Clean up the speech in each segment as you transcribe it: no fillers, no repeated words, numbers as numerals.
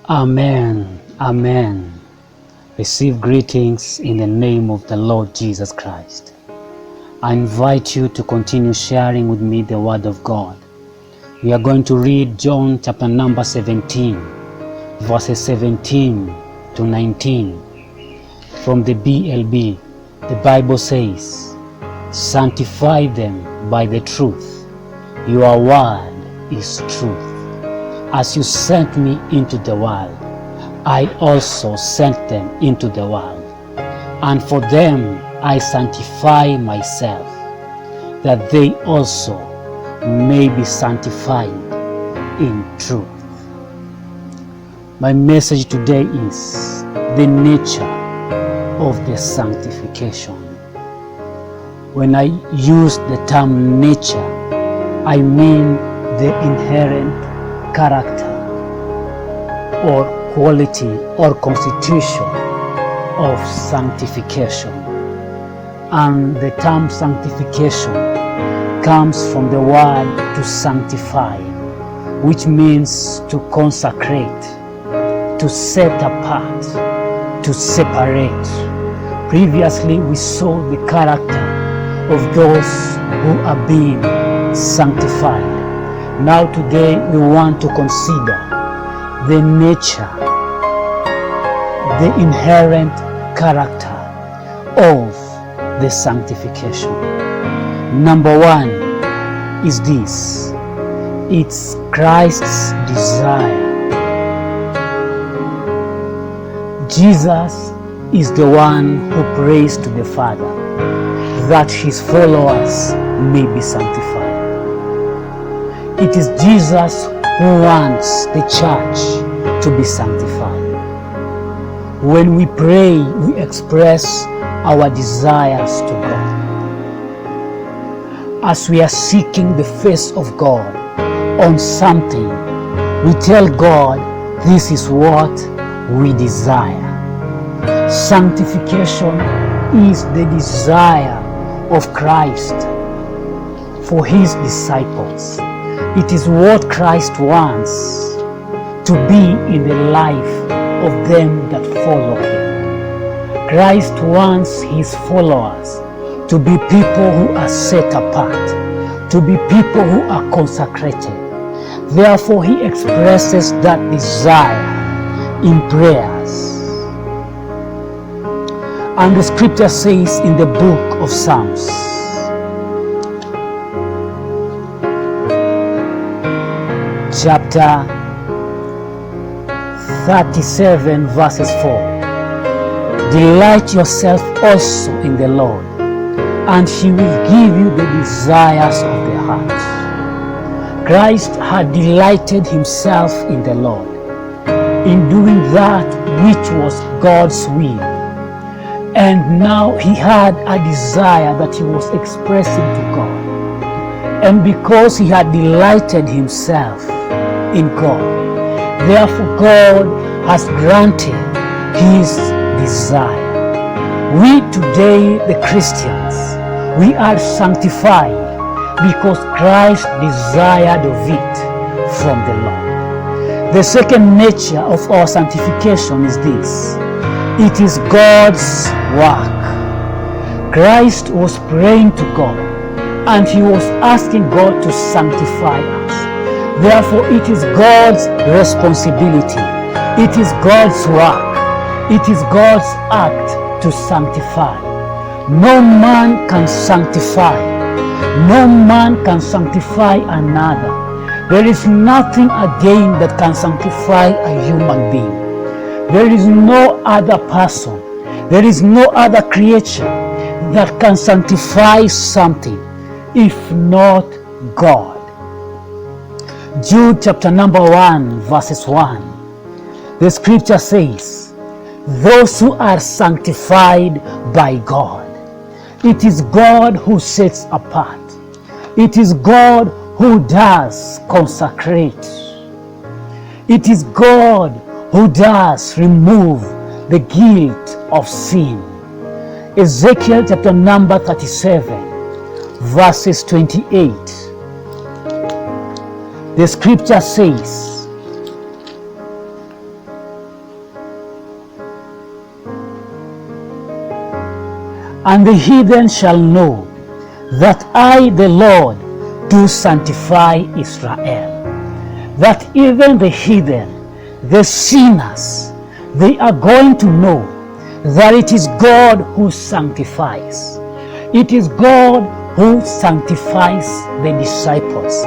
Amen. Amen. Receive greetings in the name of the Lord Jesus Christ. I invite you to continue sharing with me the Word of God. We are going to read John chapter number 17, verses 17 to 19. From the BLB, the Bible says, "Sanctify them by the truth. Your word is truth. As you sent me into the world, I also sent them into the world. And for them I sanctify myself, that they also may be sanctified in truth." My message today is the nature of the sanctification. When I use the term nature, I mean the inherent character or quality or constitution of sanctification. And the term sanctification comes from the word to sanctify, which means to consecrate, to set apart, to separate. Previously we saw the character of those who are being sanctified. Now today we want to consider the nature, the inherent character of the sanctification. Number one is this: it's Christ's desire. Jesus is the one who prays to the Father that his followers may be sanctified. It is Jesus who wants the church to be sanctified. When we pray, we express our desires to God. As we are seeking the face of God on something, we tell God this is what we desire. Sanctification is the desire of Christ for his disciples. It is what Christ wants to be in the life of them that follow him. Christ wants his followers to be people who are set apart, to be people who are consecrated. Therefore, he expresses that desire in prayers. And the scripture says in the book of Psalms, chapter 37 verses 4, "Delight yourself also in the Lord, and he will give you the desires of the heart." Christ had delighted himself in the Lord, in doing that which was God's will. And now he had a desire that he was expressing to God. And because he had delighted himself in God, therefore God has granted his desire. We today, the Christians, we are sanctified because Christ desired of it from the Lord. The second nature of our sanctification is this: it is God's work. Christ was praying to God and he was asking God to sanctify us. Therefore, it is God's responsibility. It is God's work. It is God's act to sanctify. No man can sanctify. No man can sanctify another. There is nothing again that can sanctify a human being. There is no other person. There is no other creature that can sanctify something if not God. Jude chapter number 1 verses 1. The scripture says, "Those who are sanctified by God." It is God who sets apart. It is God who does consecrate. It is God who does remove the guilt of sin. Ezekiel chapter number 37 verses 28. The scripture says, and the heathen shall know that I, the Lord, do sanctify Israel. That even the heathen, the sinners, they are going to know that it is God who sanctifies. It is God who sanctifies the disciples.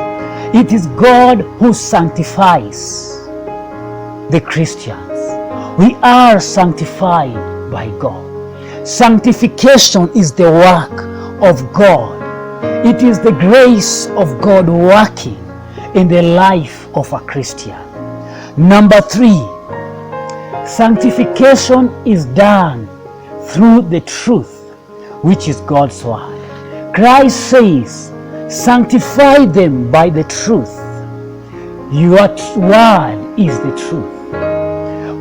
It is God who sanctifies the Christians. We are sanctified by God. Sanctification is the work of God. It is the grace of God working in the life of a Christian. Number 3, sanctification is done through the truth, which is God's word. Christ says, sanctify them by the truth. Your word is the truth.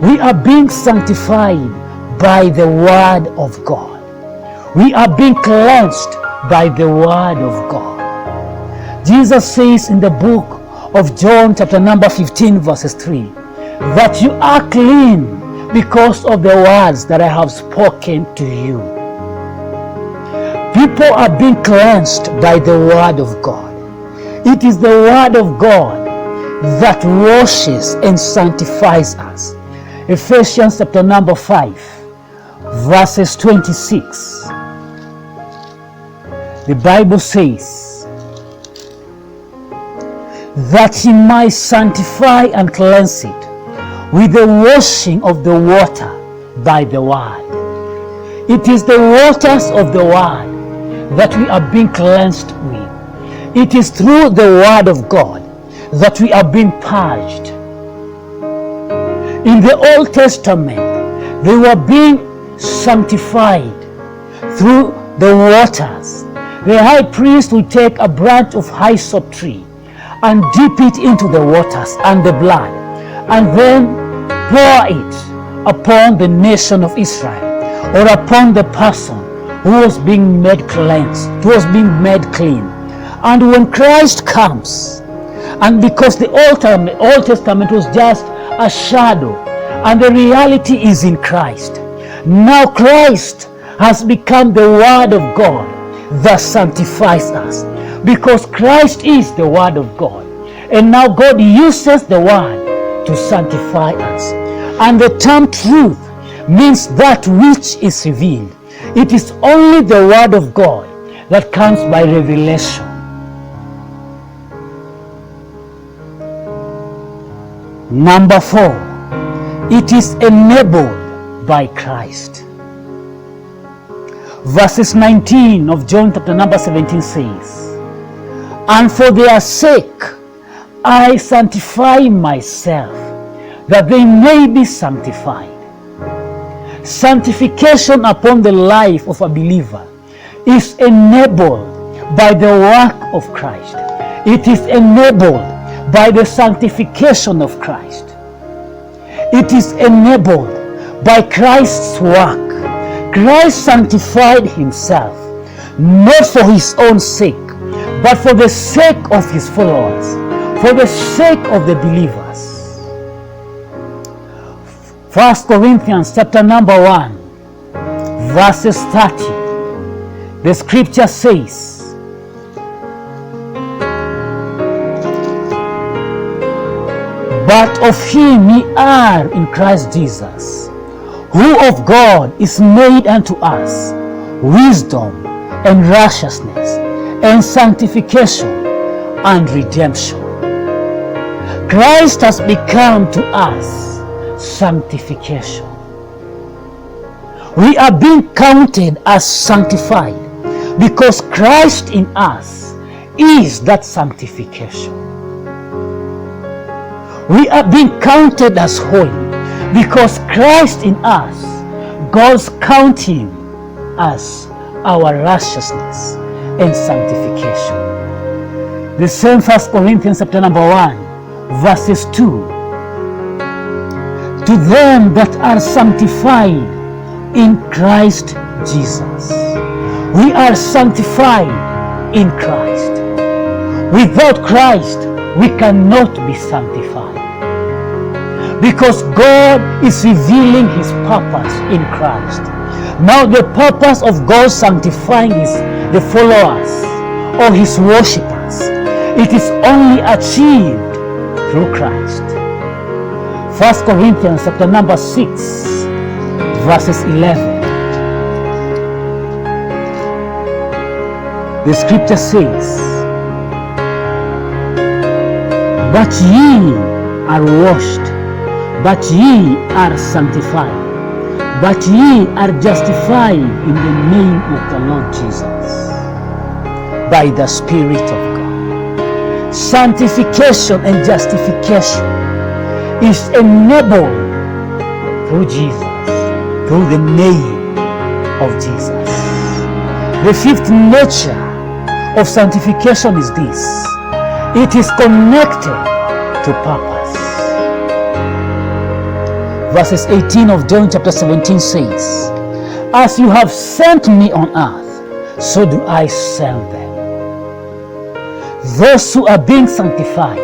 We are being sanctified by the word of God. We are being cleansed by the word of God. Jesus says in the book of John chapter number 15 verses 3 that you are clean because of the words that I have spoken to you. People are being cleansed by the word of God. It is the word of God that washes and sanctifies us. Ephesians chapter number 5 verses 26. The Bible says that he might sanctify and cleanse it with the washing of the water by the word. It is the waters of the word that we are being cleansed with. It is through the word of God that we are being purged. In the Old Testament, they were being sanctified through the waters. The high priest will take a branch of hyssop tree and dip it into the waters and the blood, and then pour it upon the nation of Israel, or upon the person who was being made cleansed, who was being made clean. And when Christ comes, and because the Old Testament was just a shadow, and the reality is in Christ, now Christ has become the Word of God that sanctifies us, because Christ is the Word of God, and now God uses the Word to sanctify us. And the term truth means that which is revealed. It is only the Word of God that comes by revelation. Number 4, it is enabled by Christ. Verses 19 of John chapter number 17 says, and for their sake I sanctify myself, that they may be sanctified. Sanctification upon the life of a believer is enabled by the work of Christ. It is enabled by the sanctification of Christ. It is enabled by Christ's work. Christ sanctified himself, not for his own sake, but for the sake of his followers, for the sake of the believers. 1 Corinthians chapter number 1, verses 30. The scripture says, but of him ye are in Christ Jesus, who of God is made unto us wisdom and righteousness and sanctification and redemption. Christ has become to us sanctification. We are being counted as sanctified because Christ in us is that sanctification. We are being counted as holy because Christ in us, God's counting as our righteousness and sanctification. The same 1 Corinthians chapter number 1, verses 2. To them that are sanctified in Christ Jesus. We are sanctified in Christ. Without Christ, we cannot be sanctified. Because God is revealing his purpose in Christ. Now the purpose of God sanctifying the followers or his worshippers, it is only achieved through Christ. 1 Corinthians chapter number 6, verses 11. The scripture says, "But ye are washed, but ye are sanctified, but ye are justified in the name of the Lord Jesus, by the Spirit of God." Sanctification and justification is enabled through Jesus, through the name of Jesus. The fifth nature of sanctification is this: it is connected to purpose. Verses 18 of John chapter 17 says, "As you have sent me on earth, so do I send them." Those who are being sanctified,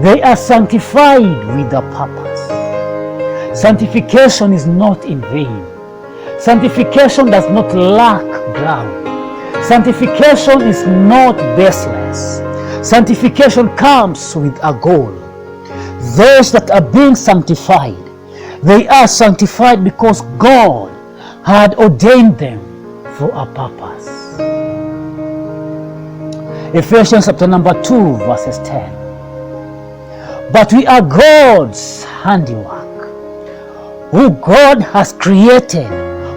they are sanctified with a purpose. Sanctification is not in vain. Sanctification does not lack ground. Sanctification is not baseless. Sanctification comes with a goal. Those that are being sanctified, they are sanctified because God had ordained them for a purpose. Ephesians chapter number 2, verses 10. "But we are God's handiwork, who God has created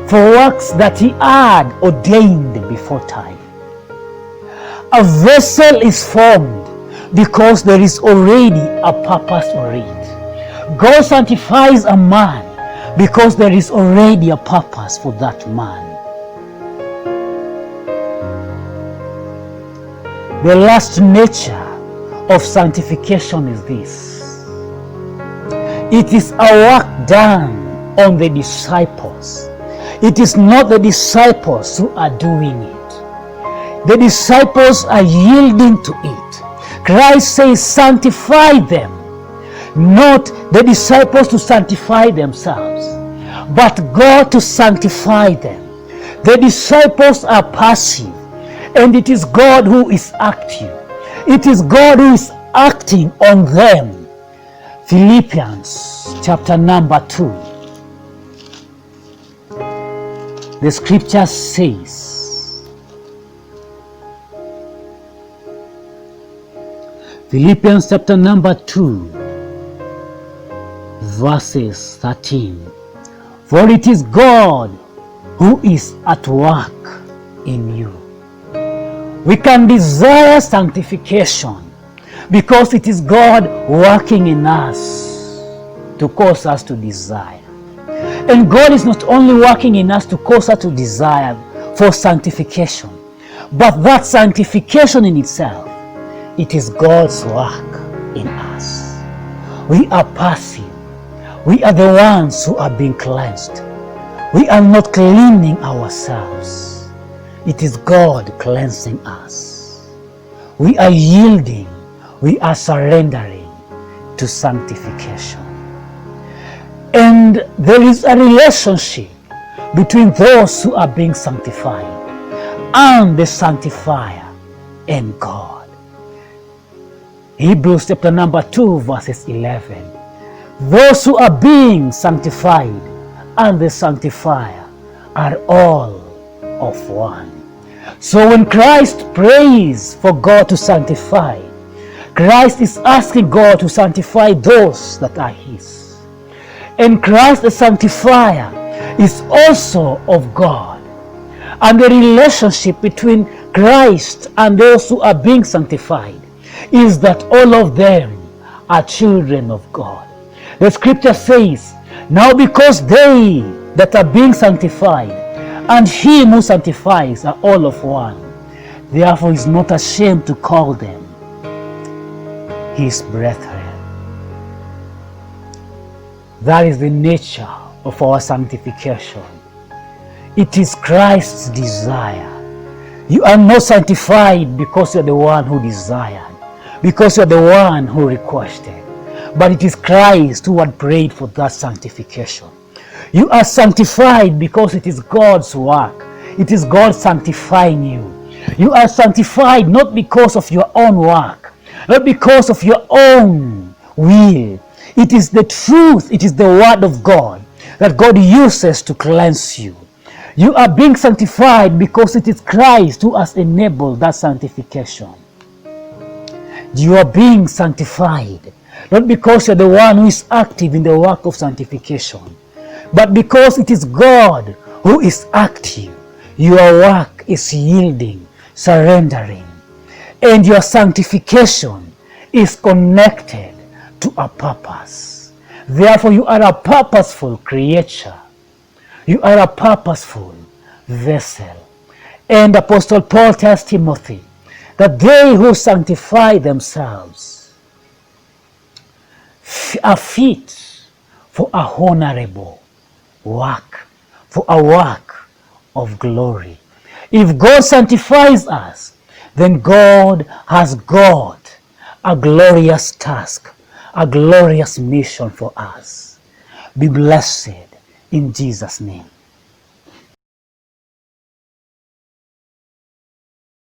for works that he had ordained before time." A vessel is formed because there is already a purpose for it. God sanctifies a man because there is already a purpose for that man. The last nature of sanctification is this: it is a work done on the disciples. It is not the disciples who are doing it. The disciples are yielding to it. Christ says, "Sanctify them." Not the disciples to sanctify themselves, but God to sanctify them. The disciples are passive, and it is God who is active. It is God who is acting on them. Philippians chapter number 2. The scripture says, Philippians chapter number 2, verses 13. "For it is God who is at work in you." We can desire sanctification because it is God working in us to cause us to desire. And God is not only working in us to cause us to desire for sanctification, but that sanctification in itself, it is God's work in us. We are passive. We are the ones who are being cleansed. We are not cleaning ourselves. It is God cleansing us. We are yielding. We are surrendering to sanctification. And there is a relationship between those who are being sanctified and the sanctifier and God. Hebrews chapter number 2, verses 11. Those who are being sanctified and the sanctifier are all of one. So when Christ prays for God to sanctify, Christ is asking God to sanctify those that are his. And Christ the sanctifier is also of God. And the relationship between Christ and those who are being sanctified is that all of them are children of God. The scripture says, "Now because they that are being sanctified and him who sanctifies are all of one, therefore he is not ashamed to call them his brethren." That is the nature of our sanctification. It is Christ's desire. You are not sanctified because you are the one who desired, because you are the one who requested, but it is Christ who had prayed for that sanctification. You are sanctified because it is God's work. It is God sanctifying you. You are sanctified not because of your own work, not because of your own will. It is the truth, it is the word of God that God uses to cleanse you. You are being sanctified because it is Christ who has enabled that sanctification. You are being sanctified not because you're the one who is active in the work of sanctification, but because it is God who is active. Your work is yielding, surrendering, and your sanctification is connected to a purpose. Therefore, you are a purposeful creature. You are a purposeful vessel. And Apostle Paul tells Timothy that they who sanctify themselves are fit for a honorable work, for a work of glory. If God sanctifies us, then God has got a glorious task, a glorious mission for us. Be blessed in Jesus' name.